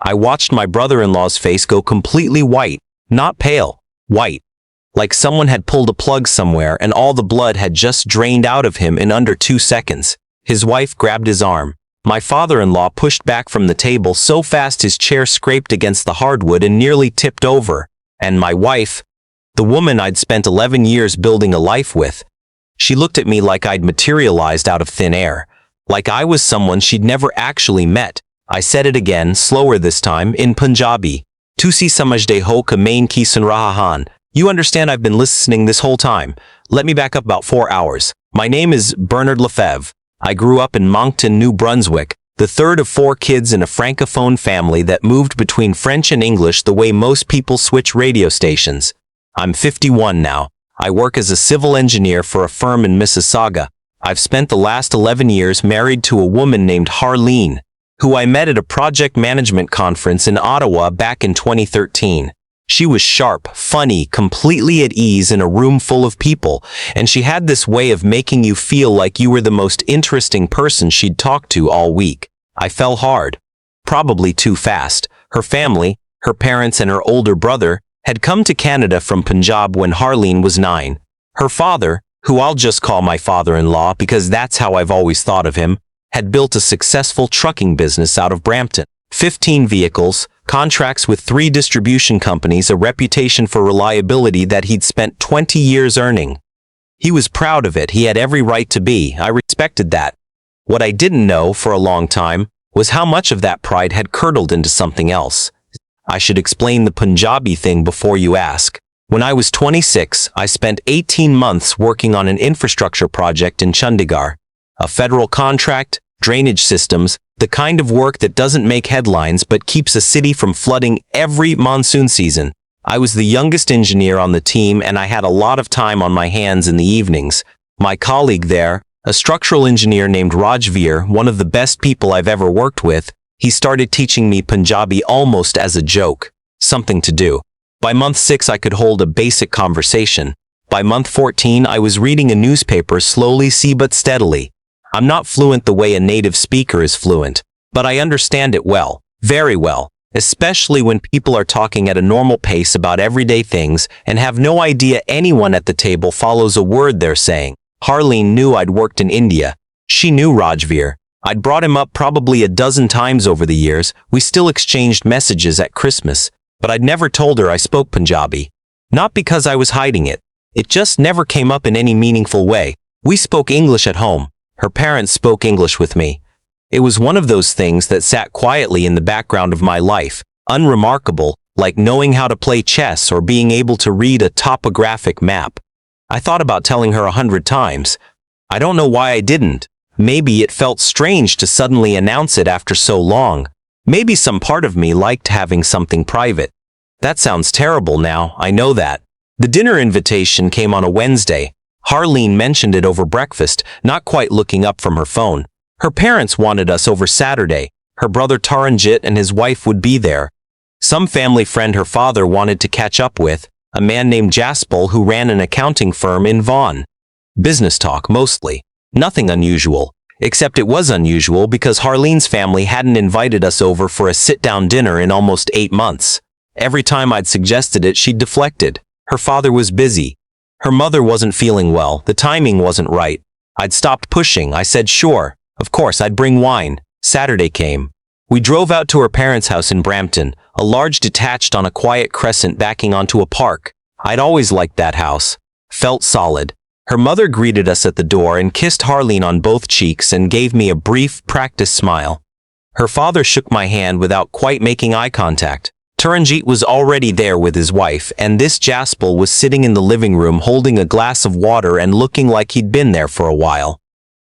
I watched my brother-in-law's face go completely white, not pale, white. Like someone had pulled a plug somewhere and all the blood had just drained out of him in under 2 seconds. His wife grabbed his arm. My father-in-law pushed back from the table so fast his chair scraped against the hardwood and nearly tipped over. And my wife, the woman I'd spent 11 years building a life with, she looked at me like I'd materialized out of thin air, like I was someone she'd never actually met. I said it again, slower this time, in Punjabi. Tusi samajde ho ka main ki sun raha han. You understand I've been listening this whole time. Let me back up about 4 hours. My name is Bernard Lefebvre. I grew up in Moncton, New Brunswick, the third of 4 kids in a francophone family that moved between French and English the way most people switch radio stations. I'm 51 now. I work as a civil engineer for a firm in Mississauga. I've spent the last 11 years married to a woman named Harleen, who I met at a project management conference in Ottawa back in 2013. She was sharp, funny, completely at ease in a room full of people, and she had this way of making you feel like you were the most interesting person she'd talked to all week. I fell hard. Probably too fast. Her family, her parents and her older brother, had come to Canada from Punjab when Harleen was 9. Her father, who I'll just call my father-in-law because that's how I've always thought of him, had built a successful trucking business out of Brampton. 15 vehicles, contracts with 3 distribution companies, a reputation for reliability that he'd spent 20 years earning. He was proud of it. He had every right to be. I respected that. What I didn't know for a long time was how much of that pride had curdled into something else. I should explain the Punjabi thing before you ask. When I was 26, I spent 18 months working on an infrastructure project in Chandigarh. A federal contract, drainage systems, the kind of work that doesn't make headlines but keeps a city from flooding every monsoon season. I was the youngest engineer on the team and I had a lot of time on my hands in the evenings. My colleague there, a structural engineer named Rajveer, one of the best people I've ever worked with, he started teaching me Punjabi almost as a joke, something to do. By month 6 I could hold a basic conversation. By month 14 I was reading a newspaper slowly but steadily. I'm not fluent the way a native speaker is fluent, but I understand it well, very well, especially when people are talking at a normal pace about everyday things and have no idea anyone at the table follows a word they're saying. Harleen knew I'd worked in India. She knew Rajveer. I'd brought him up probably a dozen times over the years. We still exchanged messages at Christmas, but I'd never told her I spoke Punjabi. Not because I was hiding it. It just never came up in any meaningful way. We spoke English at home. Her parents spoke English with me. It was one of those things that sat quietly in the background of my life, unremarkable, like knowing how to play chess or being able to read a topographic map. I thought about telling her 100 times. I don't know why I didn't. Maybe it felt strange to suddenly announce it after so long. Maybe some part of me liked having something private. That sounds terrible now, I know that. The dinner invitation came on a Wednesday. Harleen mentioned it over breakfast, not quite looking up from her phone. Her parents wanted us over Saturday. Her brother Taranjit and his wife would be there. Some family friend her father wanted to catch up with, a man named Jaspal who ran an accounting firm in Vaughan. Business talk, mostly. Nothing unusual, except it was unusual because Harleen's family hadn't invited us over for a sit-down dinner in almost 8 months. Every time I'd suggested it, she'd deflected. Her father was busy. Her mother wasn't feeling well. The timing wasn't right. I'd stopped pushing. I said sure. Of course, I'd bring wine. Saturday came. We drove out to her parents' house in Brampton, a large detached on a quiet crescent backing onto a park. I'd always liked that house. Felt solid. Her mother greeted us at the door and kissed Harleen on both cheeks and gave me a brief, practiced smile. Her father shook my hand without quite making eye contact. Taranjit was already there with his wife, and this Jaspal was sitting in the living room holding a glass of water and looking like he'd been there for a while.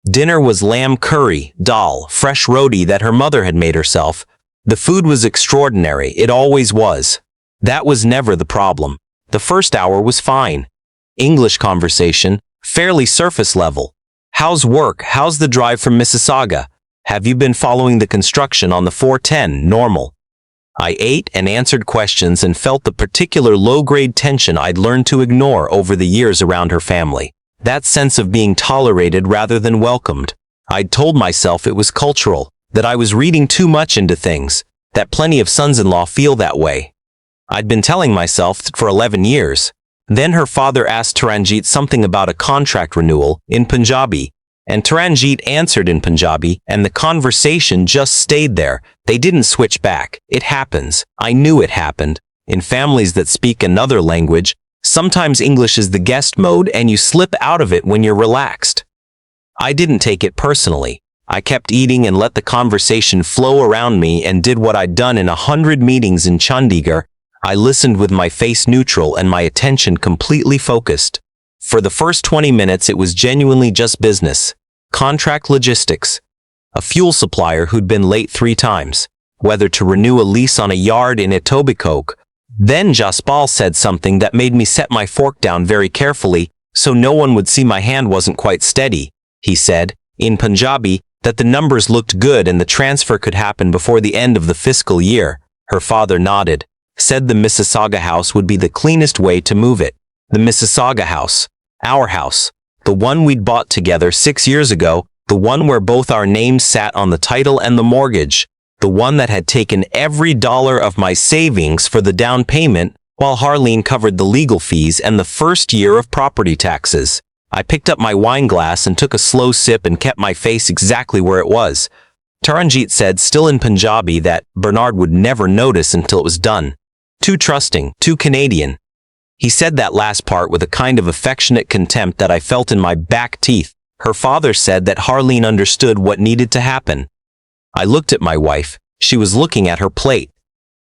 Dinner was lamb curry, dal, fresh roti that her mother had made herself. The food was extraordinary, it always was. That was never the problem. The first hour was fine. English conversation, fairly surface level. How's work? How's the drive from Mississauga? Have you been following the construction on the 410? Normal. I ate and answered questions and felt the particular low-grade tension I'd learned to ignore over the years around her family. That sense of being tolerated rather than welcomed. I'd told myself it was cultural, that I was reading too much into things. that plenty of sons-in-law feel that way. I'd been telling myself for 11 years. Then her father asked Taranjeet something about a contract renewal in Punjabi, and Taranjeet answered in Punjabi, and the conversation just stayed there. They didn't switch back. It happens. I knew it happened. In families that speak another language, sometimes English is the guest mode and you slip out of it when you're relaxed. I didn't take it personally. I kept eating and let the conversation flow around me and did what I'd done in 100 meetings in Chandigarh. I listened with my face neutral and my attention completely focused. For the first 20 minutes, it was genuinely just business. Contract logistics. A fuel supplier who'd been late 3 times. Whether to renew a lease on a yard in Etobicoke. Then Jaspal said something that made me set my fork down very carefully so no one would see my hand wasn't quite steady. He said, in Punjabi, that the numbers looked good and the transfer could happen before the end of the fiscal year. Her father nodded. Said the Mississauga house would be the cleanest way to move it. The Mississauga house. Our house. The one we'd bought together 6 years ago. The one where both our names sat on the title and the mortgage. The one that had taken every dollar of my savings for the down payment, while Harleen covered the legal fees and the first year of property taxes. I picked up my wine glass and took a slow sip and kept my face exactly where it was. Taranjeet said, still in Punjabi, that Bernard would never notice until it was done. Too trusting, too Canadian. He said that last part with a kind of affectionate contempt that I felt in my back teeth. Her father said that Harleen understood what needed to happen. I looked at my wife. She was looking at her plate.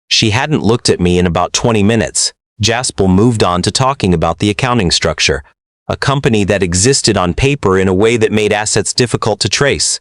She hadn't looked at me in about 20 minutes. Jaspal moved on to talking about the accounting structure. A company that existed on paper in a way that made assets difficult to trace.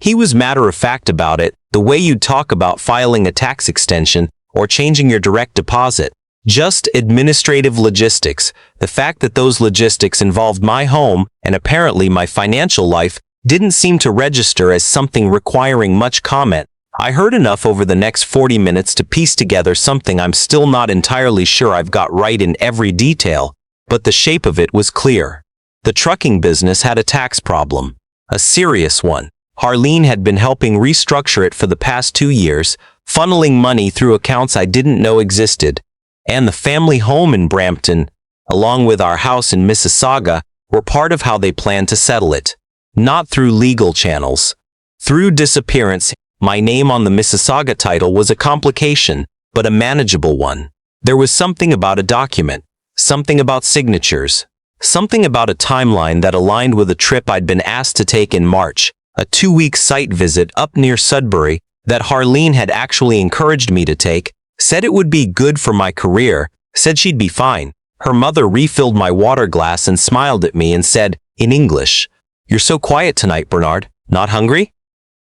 He was matter-of-fact about it, the way you'd talk about filing a tax extension or changing your direct deposit. Just administrative logistics. The fact that those logistics involved my home and apparently my financial life didn't seem to register as something requiring much comment. I heard enough over the next 40 minutes to piece together something I'm still not entirely sure I've got right in every detail, but the shape of it was clear. The trucking business had a tax problem. A serious one. Harleen had been helping restructure it for the past 2 years, funneling money through accounts I didn't know existed. And the family home in Brampton, along with our house in Mississauga, were part of how they planned to settle it. Not through legal channels. Through disappearance. My name on the Mississauga title was a complication, but a manageable one. There was something about a document. Something about signatures. Something about a timeline that aligned with a trip I'd been asked to take in March. A 2-week site visit up near Sudbury that Harleen had actually encouraged me to take. Said it would be good for my career. Said she'd be fine. Her mother refilled my water glass and smiled at me and said, in English, "You're so quiet tonight, Bernard. Not hungry?"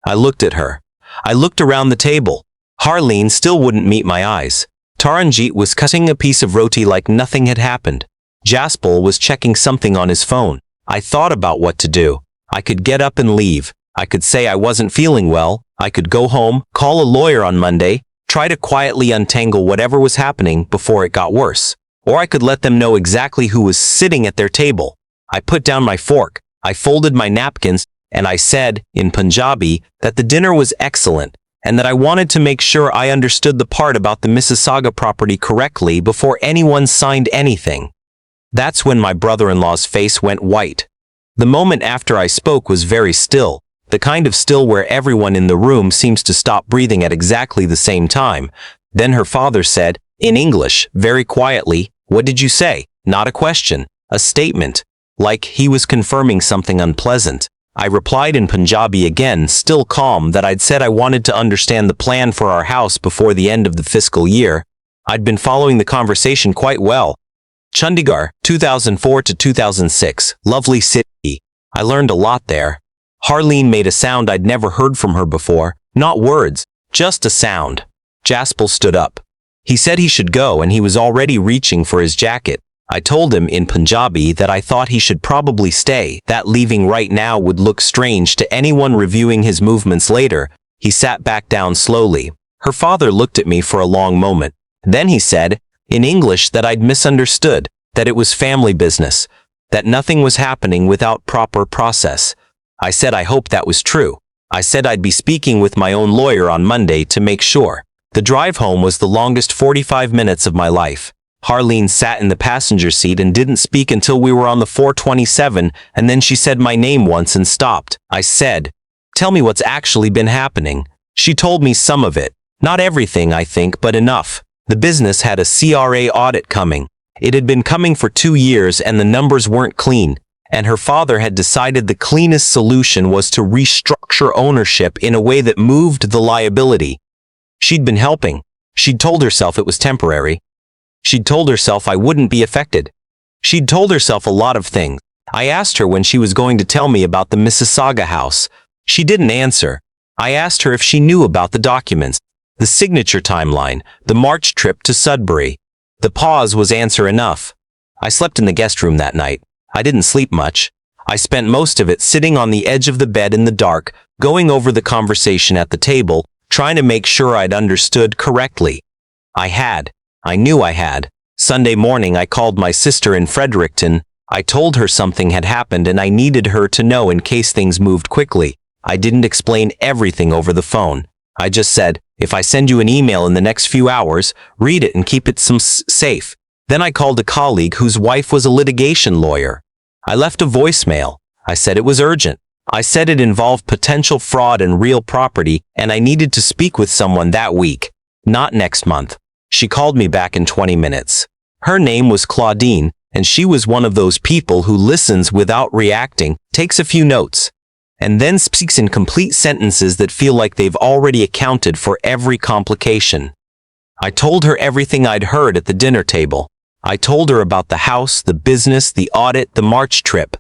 I looked at her. I looked around the table. Harleen still wouldn't meet my eyes. Taranjeet was cutting a piece of roti like nothing had happened. Jaspal was checking something on his phone. I thought about what to do. I could get up and leave. I could say I wasn't feeling well. I could go home, call a lawyer on Monday, try to quietly untangle whatever was happening before it got worse. Or I could let them know exactly who was sitting at their table. I put down my fork. I folded my napkins, and I said, in Punjabi, that the dinner was excellent, and that I wanted to make sure I understood the part about the Mississauga property correctly before anyone signed anything. That's when my brother-in-law's face went white. The moment after I spoke was very still, the kind of still where everyone in the room seems to stop breathing at exactly the same time. Then her father said, in English, very quietly, "What did you say?" Not a question, a statement, like he was confirming something unpleasant. I replied in Punjabi again, still calm, that I'd said I wanted to understand the plan for our house before the end of the fiscal year. I'd been following the conversation quite well. Chandigarh, 2004 to 2006, lovely city. I learned a lot there. Harleen made a sound I'd never heard from her before, not words, just a sound. Jaspal stood up. He said he should go and he was already reaching for his jacket. I told him in Punjabi that I thought he should probably stay, that leaving right now would look strange to anyone reviewing his movements later. He sat back down slowly. Her father looked at me for a long moment. Then he said, in English, that I'd misunderstood, that it was family business, that nothing was happening without proper process. I said I hoped that was true. I said I'd be speaking with my own lawyer on Monday to make sure. The drive home was the longest 45 minutes of my life. Harleen sat in the passenger seat and didn't speak until we were on the 427, and then she said my name once and stopped. I said, "Tell me what's actually been happening." She told me some of it. Not everything, I think, but enough. The business had a CRA audit coming. It had been coming for 2 years and the numbers weren't clean, and her father had decided the cleanest solution was to restructure ownership in a way that moved the liability. She'd been helping. She'd told herself it was temporary. She'd told herself I wouldn't be affected. She'd told herself a lot of things. I asked her when she was going to tell me about the Mississauga house. She didn't answer. I asked her if she knew about the documents, the signature timeline, the March trip to Sudbury. The pause was answer enough. I slept in the guest room that night. I didn't sleep much. I spent most of it sitting on the edge of the bed in the dark, going over the conversation at the table, trying to make sure I'd understood correctly. I knew I had. Sunday morning I called my sister in Fredericton. I told her something had happened and I needed her to know in case things moved quickly. I didn't explain everything over the phone. I just said, if I send you an email in the next few hours, read it and keep it safe. Then I called a colleague whose wife was a litigation lawyer. I left a voicemail. I said it was urgent. I said it involved potential fraud and real property, and I needed to speak with someone that week, not next month. She called me back in 20 minutes. Her name was Claudine, and she was one of those people who listens without reacting, takes a few notes, and then speaks in complete sentences that feel like they've already accounted for every complication. I told her everything I'd heard at the dinner table. I told her about the house, the business, the audit, the March trip.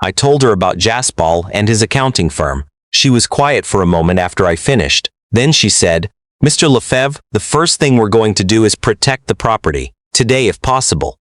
I told her about Jaspal and his accounting firm. She was quiet for a moment after I finished. Then she said, "Mr. Lefebvre, the first thing we're going to do is protect the property, today if possible."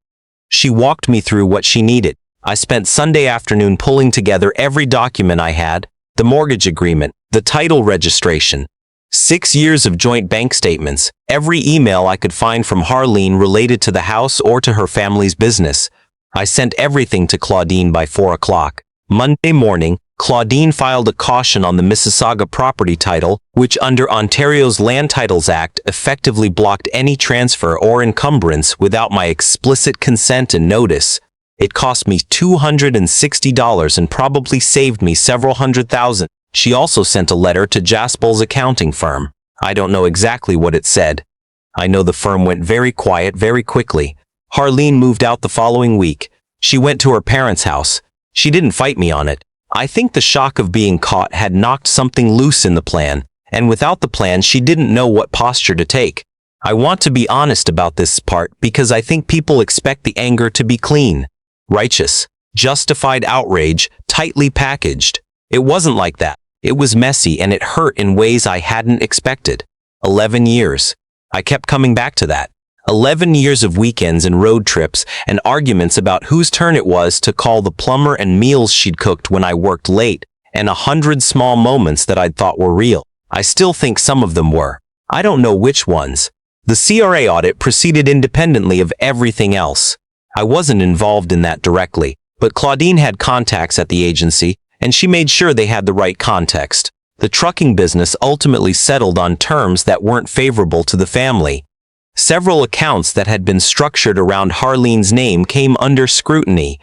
She walked me through what she needed. I spent Sunday afternoon pulling together every document I had, the mortgage agreement, the title registration, 6 years of joint bank statements, every email I could find from Harleen related to the house or to her family's business. I sent everything to Claudine by 4 o'clock. Monday morning, Claudine filed a caution on the Mississauga property title, which under Ontario's Land Titles Act effectively blocked any transfer or encumbrance without my explicit consent and notice. It cost me $260 and probably saved me several $100,000. She also sent a letter to Jaspal's accounting firm. I don't know exactly what it said. I know the firm went very quiet very quickly. Harleen moved out the following week. She went to her parents' house. She didn't fight me on it. I think the shock of being caught had knocked something loose in the plan, and without the plan she didn't know what posture to take. I want to be honest about this part because I think people expect the anger to be clean, righteous, justified outrage, tightly packaged. It wasn't like that. It was messy and it hurt in ways I hadn't expected. 11 years. I kept coming back to that. 11 years of weekends and road trips and arguments about whose turn it was to call the plumber and meals she'd cooked when I worked late, and 100 small moments that I'd thought were real. I still think some of them were. I don't know which ones. The CRA audit proceeded independently of everything else. I wasn't involved in that directly, but Claudine had contacts at the agency, and she made sure they had the right context. The trucking business ultimately settled on terms that weren't favorable to the family. Several accounts that had been structured around Harleen's name came under scrutiny.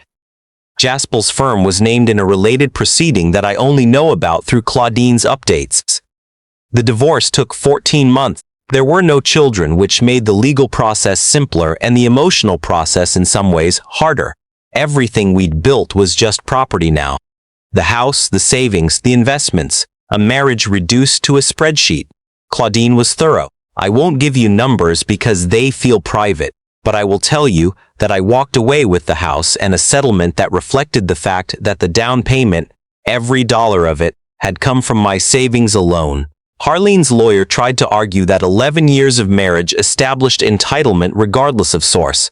Jaspal's firm was named in a related proceeding that I only know about through Claudine's updates. The divorce took 14 months. There were no children, which made the legal process simpler and the emotional process in some ways harder. Everything we'd built was just property now. The house, the savings, the investments. A marriage reduced to a spreadsheet. Claudine was thorough. I won't give you numbers because they feel private, but I will tell you that I walked away with the house and a settlement that reflected the fact that the down payment, every dollar of it, had come from my savings alone. Harleen's lawyer tried to argue that 11 years of marriage established entitlement regardless of source.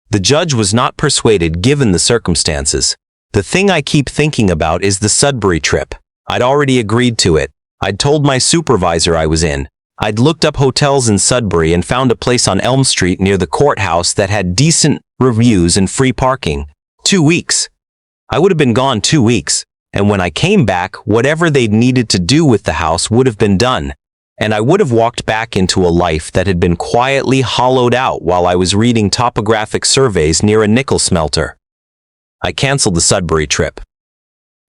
The judge was not persuaded given the circumstances. The thing I keep thinking about is the Sudbury trip. I'd already agreed to it. I'd told my supervisor I was in. I'd looked up hotels in Sudbury and found a place on Elm Street near the courthouse that had decent reviews and free parking. 2 weeks. I would have been gone 2 weeks, and when I came back, whatever they'd needed to do with the house would have been done. and I would have walked back into a life that had been quietly hollowed out while I was reading topographic surveys near a nickel smelter. I canceled the Sudbury trip.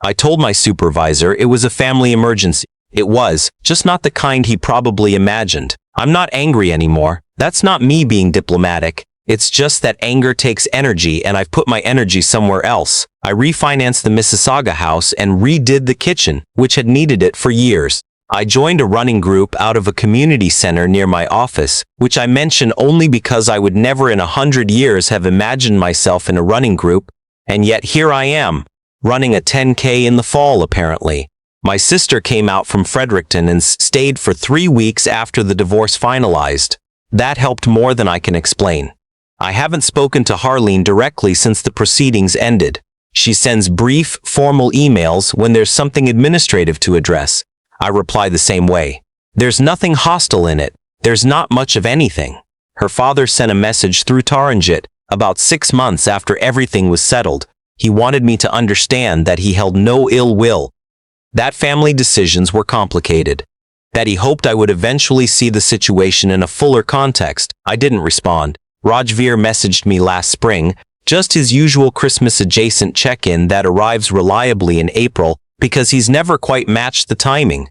I told my supervisor it was a family emergency. It was, just not the kind he probably imagined. I'm not angry anymore. That's not me being diplomatic. It's just that anger takes energy and I've put my energy somewhere else. I refinanced the Mississauga house and redid the kitchen, which had needed it for years. I joined a running group out of a community center near my office, which I mention only because I would never in 100 years have imagined myself in a running group, and yet here I am, running a 10K in the fall apparently. My sister came out from Fredericton and stayed for 3 weeks after the divorce finalized. That helped more than I can explain. I haven't spoken to Harleen directly since the proceedings ended. She sends brief, formal emails when there's something administrative to address. I reply the same way. There's nothing hostile in it. There's not much of anything. Her father sent a message through Taranjit about 6 months after everything was settled. He wanted me to understand that he held no ill will. That family decisions were complicated. That he hoped I would eventually see the situation in a fuller context. I didn't respond. Rajveer messaged me last spring, just his usual Christmas-adjacent check-in that arrives reliably in April because he's never quite matched the timing.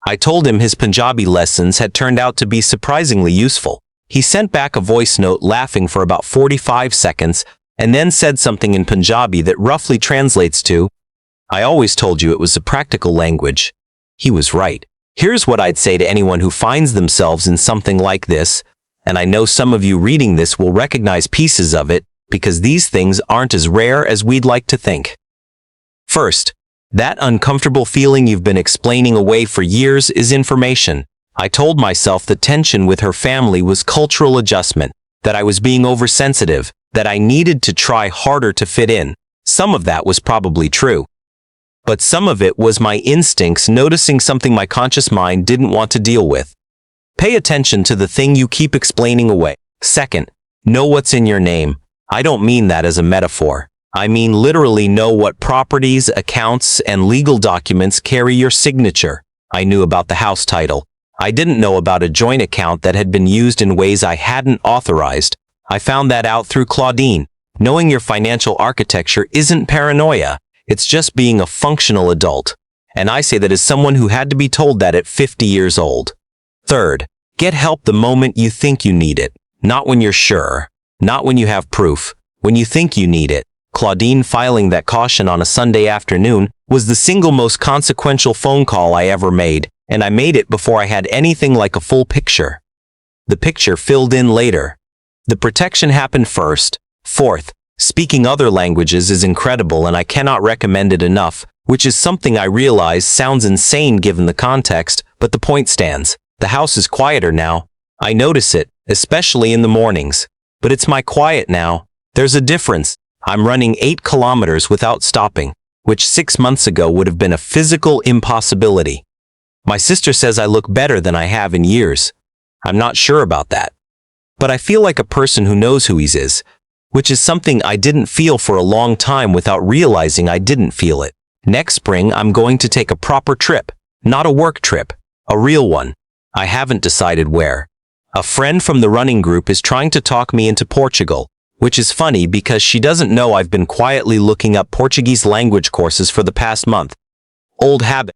I told him his Punjabi lessons had turned out to be surprisingly useful. He sent back a voice note laughing for about 45 seconds and then said something in Punjabi that roughly translates to, "I always told you it was a practical language." He was right. Here's what I'd say to anyone who finds themselves in something like this, and I know some of you reading this will recognize pieces of it because these things aren't as rare as we'd like to think. First, that uncomfortable feeling you've been explaining away for years is information. I told myself the tension with her family was cultural adjustment, that I was being oversensitive, that I needed to try harder to fit in. Some of that was probably true. But some of it was my instincts noticing something my conscious mind didn't want to deal with. Pay attention to the thing you keep explaining away. Second, know what's in your name. I don't mean that as a metaphor. I mean literally know what properties, accounts, and legal documents carry your signature. I knew about the house title. I didn't know about a joint account that had been used in ways I hadn't authorized. I found that out through Claudine. Knowing your financial architecture isn't paranoia. It's just being a functional adult. And I say that as someone who had to be told that at 50 years old. Third, get help the moment you think you need it. Not when you're sure. Not when you have proof. When you think you need it. Claudine filing that caution on a Sunday afternoon was the single most consequential phone call I ever made, and I made it before I had anything like a full picture. The picture filled in later. The protection happened first. Fourth, speaking other languages is incredible and I cannot recommend it enough, which is something I realize sounds insane given the context, but the point stands. The house is quieter now. I notice it, especially in the mornings. But it's my quiet now. There's a difference. I'm running 8 kilometers without stopping, which 6 months ago would have been a physical impossibility. My sister says I look better than I have in years. I'm not sure about that. But I feel like a person who knows who he is, which is something I didn't feel for a long time without realizing I didn't feel it. Next spring, I'm going to take a proper trip, not a work trip, a real one. I haven't decided where. A friend from the running group is trying to talk me into Portugal, which is funny because she doesn't know I've been quietly looking up Portuguese language courses for the past month. Old habit.